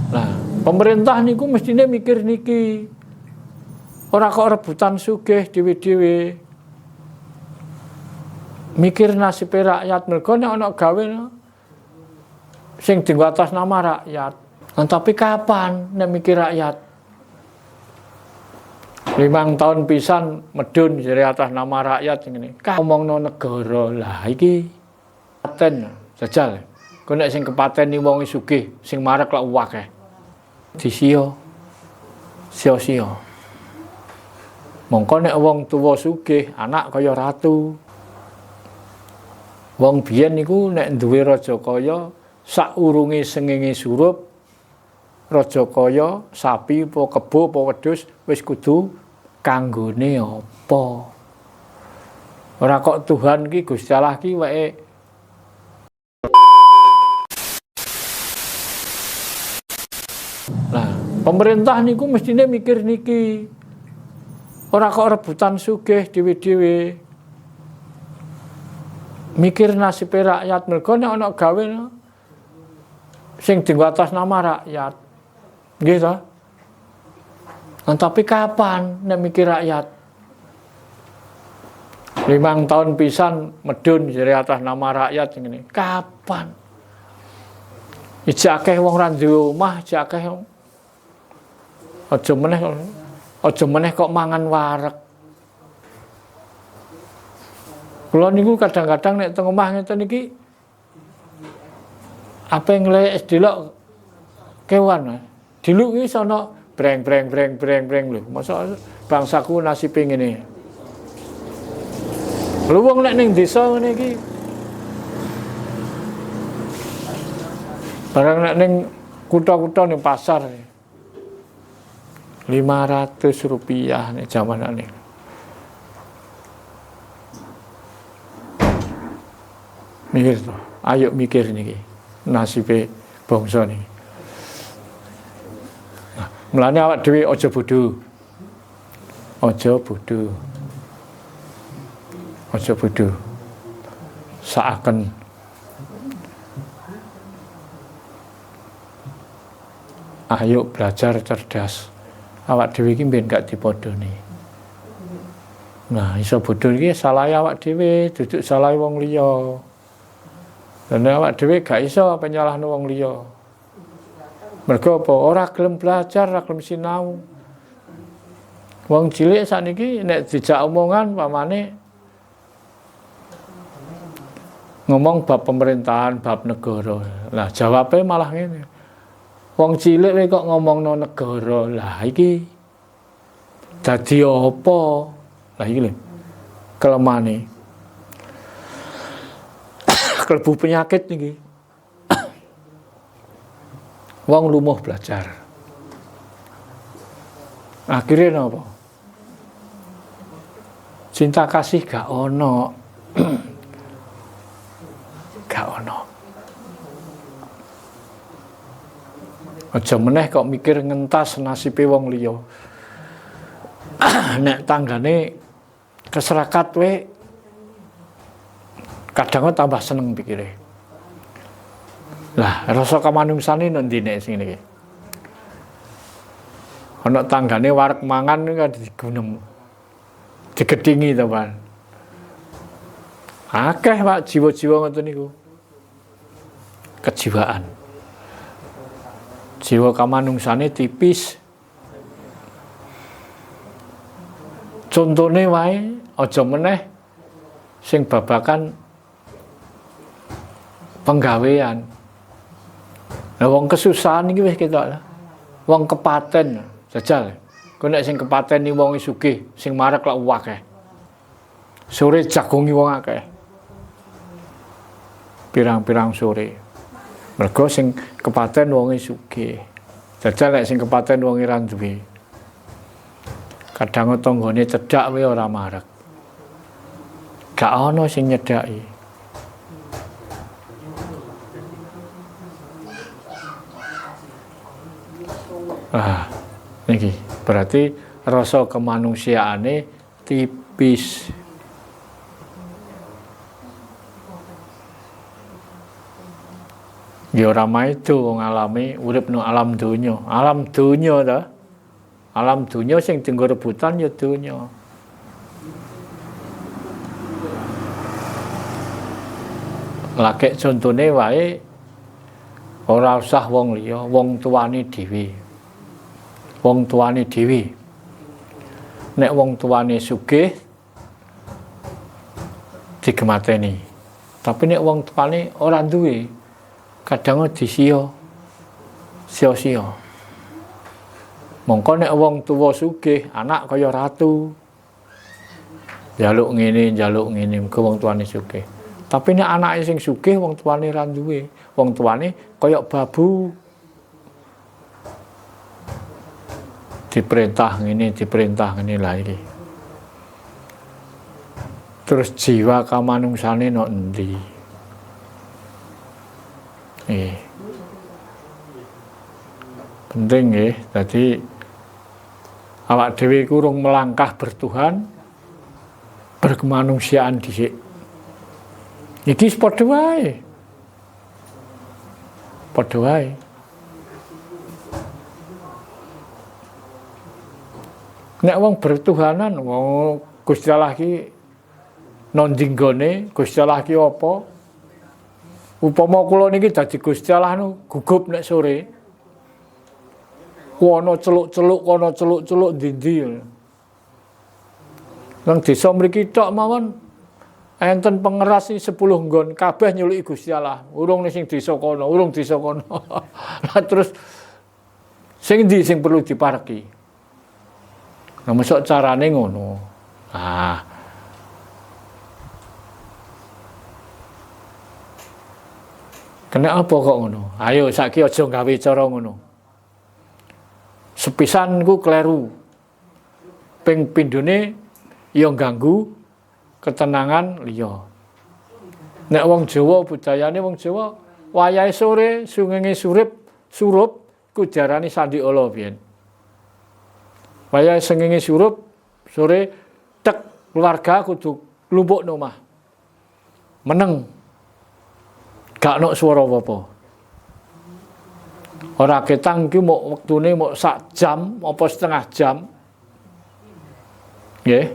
Nah, pemerintah niku mestine mikir niki. Ora kok rebutan sugih dhewe-dhewe. Mikir nasib rakyat, mergo nek ana gawe sing dienggo atas nama rakyat. Nah, tapi kapan nek mikir rakyat? 5 tahun pisan medun dari atas nama rakyat ngene. Ngomongno negara. Lah iki paten jajal. Kok nek sing kepateni wong sugih, sing marek lak akeh. Disio. Sio-sio. Mongko nek wong tuwa sugih, anak kaya ratu. Wong biyen niku nek duwe raja kaya saurunge sengenge surup, raja kaya sapi apa kebo apa wedhus wis kudu kanggone apa. Ora kok Tuhan ki Gusti Allah ki wae Nah, pemerintah niku mestine mikir niki. Ora kok rebutan sugih dhewe-dhewe. Mikir nasib rakyat, mergo nek ana gawe sing dienggo atas nama rakyat. Nggih to? Nah, tapi kapan nek mikir rakyat? 5 tahun pisan medun dari atas nama rakyat ngene. Kapan? Ijak akeh wong ra duwe omah, ijak akeh aja meneh kok mangan wareg. Kula niku kadang-kadang nek teng omah ngeten iki apa nglek delok kewan. Diluk iki sono breng lho. Masa bangsaku nasibe ngene. Lho wong nek ning desa ngene iki barang nek ning kutha-kutha ning pasar 500 rupiah nek jamanane. Mikir to, ayo mikir niki nasibe bangsa niki. Nah, mulane awak dhewe aja bodho. Aja bodho. Aja bodho. Saaken ayo belajar cerdas. Awak dhewe iki mben gak dipodhoni. Nah, iso bodho iki salah awak dhewe, duduk salah wong liya. Dan awak dhewe gak iso penyalahno wong liya. Mergo apa? Ora gelem belajar, ora gelem sinau. Wong cilik sakniki nek dijak omongan pamane ngomong bab pemerintahan, bab negara. Lah jawabe malah ngene. Wong cilik kok ngomongno negara. Lah iki dadi apa? Lah iki lho. Kelemane. Kelebu penyakit niki. Wong lumuh belajar. Akhirnya napa? Cinta kasih gak ono. Gak ono. Aja meneh kok mikir ngentas nasibe wong liya. Nek tanggane keserakat we kadang tambah seneng pikire. Lah, rasa kamanungsane nang ndi nek sing niki. Ana tanggane wareg mangan kan digunem. Digedhingi to, Pak. Akeh Pak jiwa-jiwa ngoten niku. Kejiwaan. Jiwa kamanungsane tipis. Contone wae aja meneh sing babakan penggawean. Lah wong kesusahan iki wis ketok lah. Wong kepaten jajal. Kok nek sing kepateni wong sugih, sing marek lak akeh. Sore jagongi wong akeh. Pirang-pirang sore. Mergo sing kepaten wong sugih. Jajal nek sing kepaten wong ra duwe. Kadang tanggane cedhak wae ora marek. Gak ana sing nyedhaki. Niki berarti rasa kemanusiaane tipis. Ya ora maido wong alame urip nang alam donya. Alam donya ta. Alam donya sing dienggo rebutan ya donya. Lagi contone wae ora usah wong liya, wong tuane dhewe. Wong tuane dhewe. Nek wong tuane sugih digemateni. Tapi nek wong tuane ora duwe, kadang disia. Sia-sia. Mongko nek wong tuwa sugih, anak kaya ratu. Njaluk ngene, muga wong tuane sugih. Tapi nek anake sing sugih wong tuane ra duwe, wong tuane kaya babu. Diperintah ngene lah iki. Terus jiwa kamanungsane nok endi? Penting nggih, dadi awak dhewe iku urung melangkah bertuhan, berkemanusiaan dhisik. Iki padha wae. Padha wae. Nek wong bertuhanan, wong Gusti Allah ki nanding gone, Gusti Allah ki apa? Upama kula niki dadi Gusti Allah nu gugup nek sore. Kono celuk-celuk ndi-ndi. Nang desa mriki tok mawon enten pengeras 10 nggon kabeh nyuluki Gusti Allah. Urung sing desa kono, urung desa kono. Lah terus sing ndi sing perlu dipareki? Nah, mosok carane ngono. Ah. Kenapa kok ngono? Ayo saiki aja gawe cara ngono. Sepisan ku kleru. Ping pindhone ya ganggu ketenangan liya. Nek wong Jawa budayane wong Jawa wayahe sore sungenge surup ku diarani sandi ala biyen. Wayahe sengenge surup sore tek keluarga kudu klumpuk nang omah. Meneng. Gak ono swara apa-apa. Ora ketang ki mok wektune mok sak jam apa setengah jam. Nggih.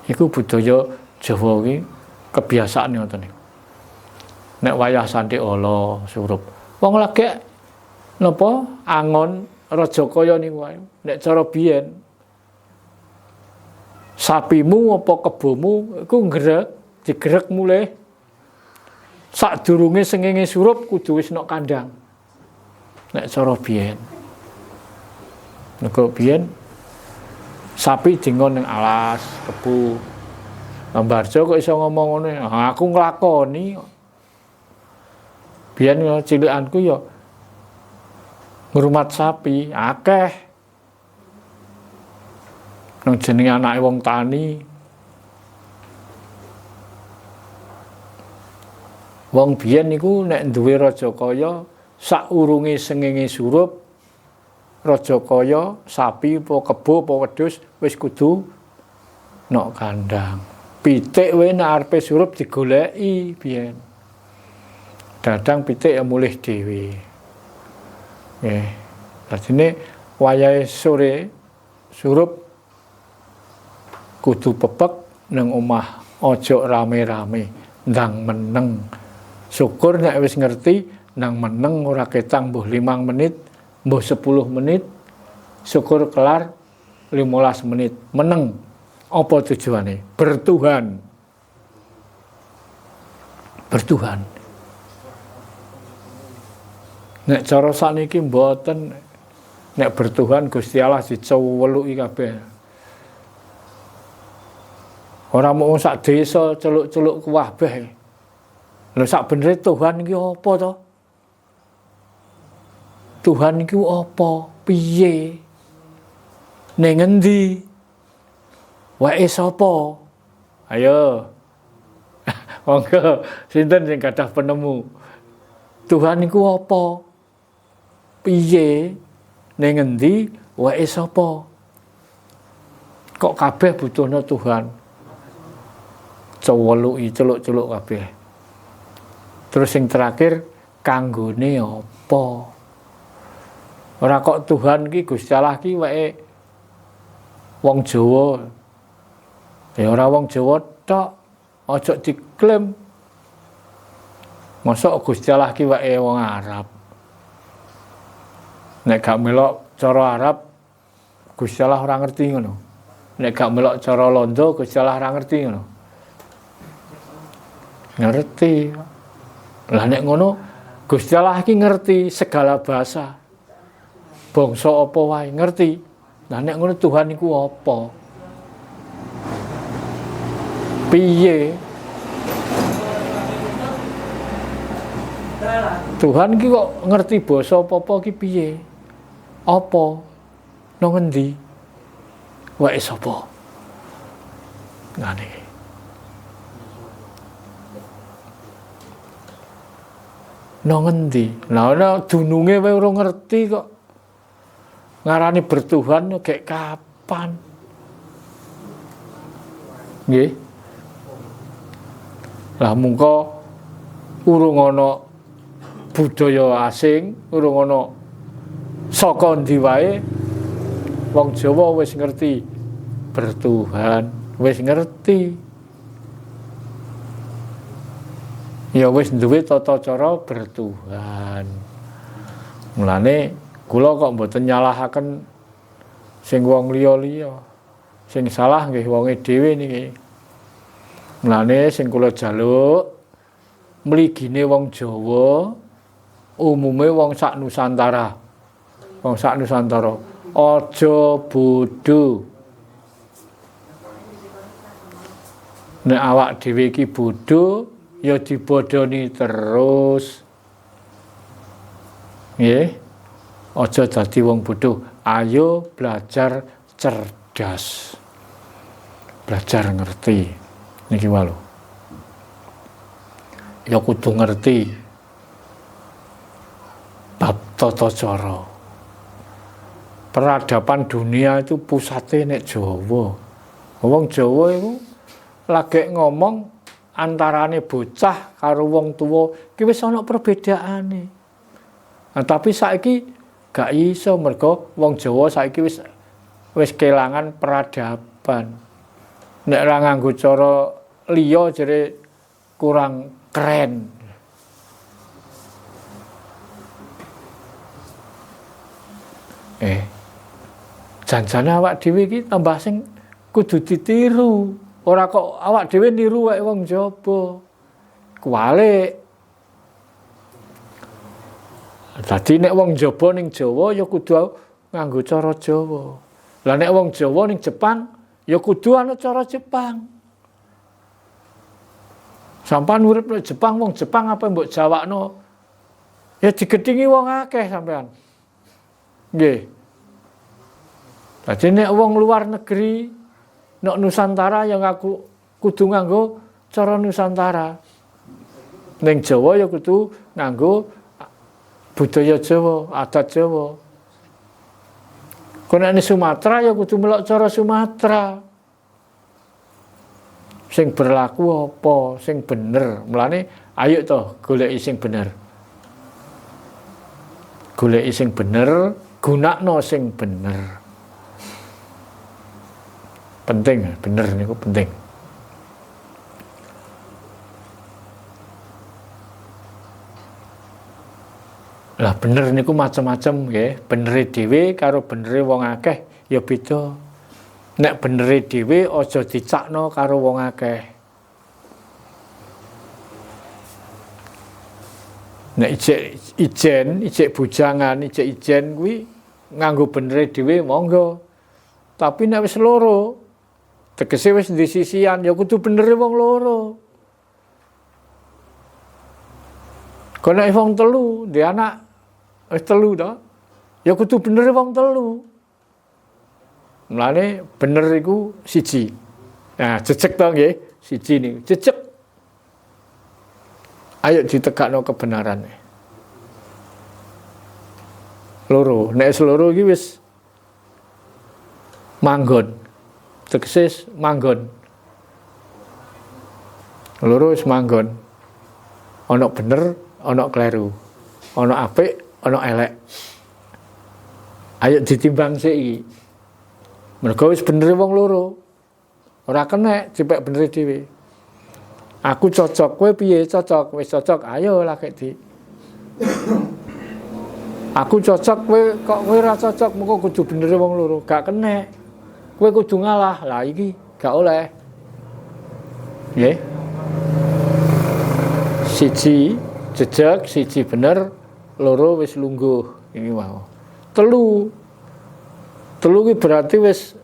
Iku budaya Jawa ki kebiasaan ngoten niku. Nek wayah sandi ala surup. Wong lagi napa angon Rajakaya niku wae. Nek cara biyen sapimu apa kebomu iku nggrek, digrek mulih. Sadurunge sengenge surup kudu wis nok kandhang. Nek cara biyen. Nek biyen sapi dingon ning alas kebu. Ambarjo kok iso ngomong ngene, aku nglakoni. Biyen cilikanku ya ngrumat sapi akeh nang jenenge anake wong tani. Wong biyen niku nek duwe Rajakaya saurunge sengenge surup Rajakaya sapi apa kebo apa wedhus wis kudu nok kandhang. Pitik wae nek arepe surup digoleki biyen. Dadang pitik ya mulih dhewe. Dadine wayahe sore surup kudu pepek nang omah, aja rame-rame, ndang meneng. Syukur nek wis ngerti nang meneng ora ketang mbuh 5 menit, mbuh 10 menit. Syukur kelar 15 menit. Meneng. Apa tujuane? Bertuhan. Bertuhan. Nek cara sakniki mboten, nek bertuhan Gusti Allah diceweluki kabeh. Ora mung sak desa celuk-celuk kabeh. Lha sak benere Tuhan iki apa to? Tuhan iki apa? Piye? Ning endi? Wae sapa? Ayo. Monggo sinten sing gadah penemu? Tuhan iku apa? Piye? Ning endi? Wae sapa? Kok kabeh butuhna Tuhan? Ceweluki celuk-celuk kabeh. Terus yang terakhir kanggone apa. Ora kok Tuhan ki Gusti Allah ki wae wong Jawa. Ya ora wong Jawa tok, aja diklaim. Mosok Gusti Allah ki wae wong Arab. Nek gak melok cara Arab Gusti Allah ora ngerti ngono. Nek gak melok cara Londo Gusti Allah ora ngerti ngono. Ngerti. Lah nek ngono Gusti Allah ki ngerti segala bahasa. Bangsa apa wae ngerti. Lah nek ngono Tuhan iku apa? Piye? Tuhan ki kok ngerti basa apa-apa ki piye? Apa? Nang ngendi? Wae sapa? Ngene. Nang ngendi? Lah ana dununge wae ora ngerti kok. Ngarani bertuhan kayak kapan? Nggih. Lah mungko urung ana budaya asing, urung ana saka ndi wae wong Jawa wis ngerti bertuhan, wis ngerti. Ya wis duwe tata cara bertuhan. Mulane kula kok mboten nyalahaken sing wong liya-liya. Sing salah nggih wonge dhewe niki. Mulane sing kula jaluk mligine wong Jawa umume wong sak Nusantara. Wong sak Nusantara aja bodho. Nek awak dhewe iki bodho ya dibodhoni terus. Nggih. Aja dadi wong bodoh, ayo belajar cerdas. Belajar ngerti. Niki wae. Ya kudu ngerti bab tata cara. Peradaban dunia itu pusatnya nek Jawa. Wong Jawa itu lagi ngomong antarane bocah karo wong tuwa ki wis ana perbedaane. Nah, tapi saiki gak iso mergo wong Jawa saiki wis kelangan peradaban. Nek ora nganggo cara liya jere kurang keren. Janjane awak dhewe iki tambah sing kudu ditiru. Ora kok awak dhewe niru wae wong jaba. Kuwalik. Dadi nek wong jaba ning Jawa ya kudu nganggo cara Jawa. Lah nek wong Jawa ning Jepang ya kudu ana cara Jepang. Sampeyan urip ning Jepang, wong Jepang apa mbok jawakno? Ya digedhingi wong akeh sampean. Nggih. Dadi nek wong luar negeri nek Nusantara ya ngaku kudu nganggo cara Nusantara. Ning Jawa ya kudu nganggo budaya Jawa, adat Jawa. Kono nek Sumatera ya kudu melok cara Sumatera. Sing berlaku apa, sing bener. Mulane ayo to goleki sing bener. Goleki sing bener, gunakno sing bener. Penting, bener niku penting. Lah bener niku macam-macam nggih. Benere dhewe karo benere wong akeh ya beda. Nek benere dhewe aja dicakno karo wong akeh. Nek ijek bujangan, ijek ijen kuwi nganggo benere dhewe monggo. Tapi nek wis loro, tegese wis di sisian ya kudu benere wong loro. Kono nek wong telu, di anak wis telu to. Ya kudu bener wong telu. Mulane bener iku siji. Nah, jejeg to nggih, siji niku. Jejeg. Ayo ditegakno kebenaran. Loro, nek loro iki wis manggon. Tegese manggon. Loro wis manggon. Ana bener, ana kleru. ana apik, ana elek. Ayo ditimbang sik iki. Mergo wis bener wong loro. Ora kena dipek bener dhewe. Aku cocok, kowe piye cocok? Wis cocok, ayo lagi di. Aku cocok, kowe ora cocok, mengko kudu bener wong loro, gak kena. Kowe kudu ngalah. Lah iki gak oleh. Nggih. Siji jejeg, siji bener, loro wis lungguh. Ini mau. Telu ki berarti wis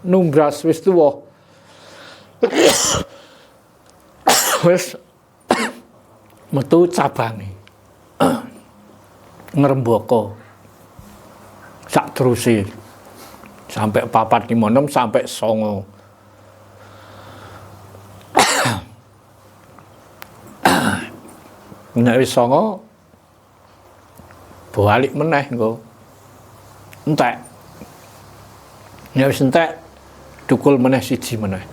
numbras, wis tuwa. Wis metu cabange. Ngrembaka. Sak teruse. Sampai 4, 5, 6 sampai 9. Nek wis 9 balik meneh engko. Entek. Nek wis entek dukul meneh siji meneh.